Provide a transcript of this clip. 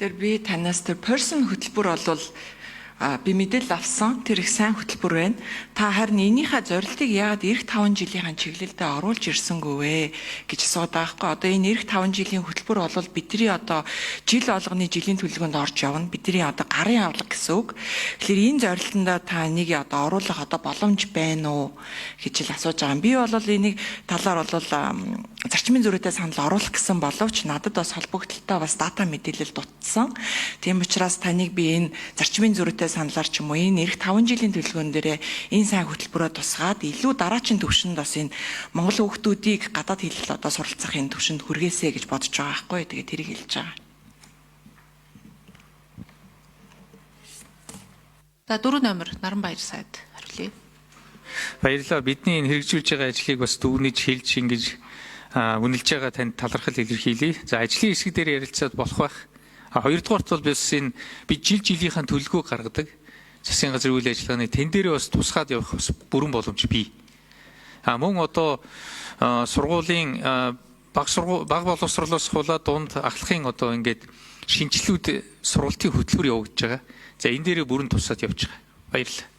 Тэгэхээр би танаас тэр person хөтөлбөр болвол би мэдээлэл авсан тэр их сайн хөтөлбөр байна. Та харин энийхээ зорилтыг яагаад эх 5 жилийн чиглэлдээ оруулж ирсэнгүй вэ гэж асууад байгаа хгүй. Одоо энэ эх 5 жилийн хөтөлбөр болвол бидний одоо жил болгоны жилийн төлөвлөгөөнд орж явна. Бидний одоо гарын авлага гэсэн үг. Тэгэхээр энэ зорилтондоо та энийг одоо оруулах одоо боломж байна уу гэж л асууж байгаа юм. Би бол энийг талаар бол зарчмын зөрүүтэй санал оруулах гэсэн боловч надад бас холбогдолтой бас дата мэдээлэл дутсан. Тийм учраас таныг би энэ зарчмын зөрүүтэй саналаар ч юм уу энэ эх 5 жилийн төлөвлөгөөн дээрээ энэ сайн хөтөлбөрөөр тусгаад илүү дараачин төвшөнд бас энэ Монгол хүүхдүүдийг гадаад хэлэл одоо суралцах энэ төвшөнд хүргээсэй гэж бодож байгаа байхгүй. Тэгээд тэрийг хэлж байгаа. За 4 номер Наранбаяр сайд хариулъя. Баярлалаа. Бидний энэ хэрэгжүүлж байгаа ажлыг бас дүүнэж хэлж ингэж үнэлж байгаа танд талархал илэрхийлье. За ажлын хэсэг дээр ярилцаад болох байх. Хоёрдугаарт бол бид жилийнхаа төлөвлөгөө гаргадаг. Засгийн газрын үйл ажиллагааны тэн дээрээ бас тусгаад явах бас бүрэн боломж бий. Мөн одоо сургуулийн баг боловсруулалтаас хуулаад дунд ахлахын одоо ингээд шинжилгүүд сургалтын хөтөлбөр явагдаж байгаа. За энэ дээрээ бүрэн тусаад явж байгаа. Баярлалаа.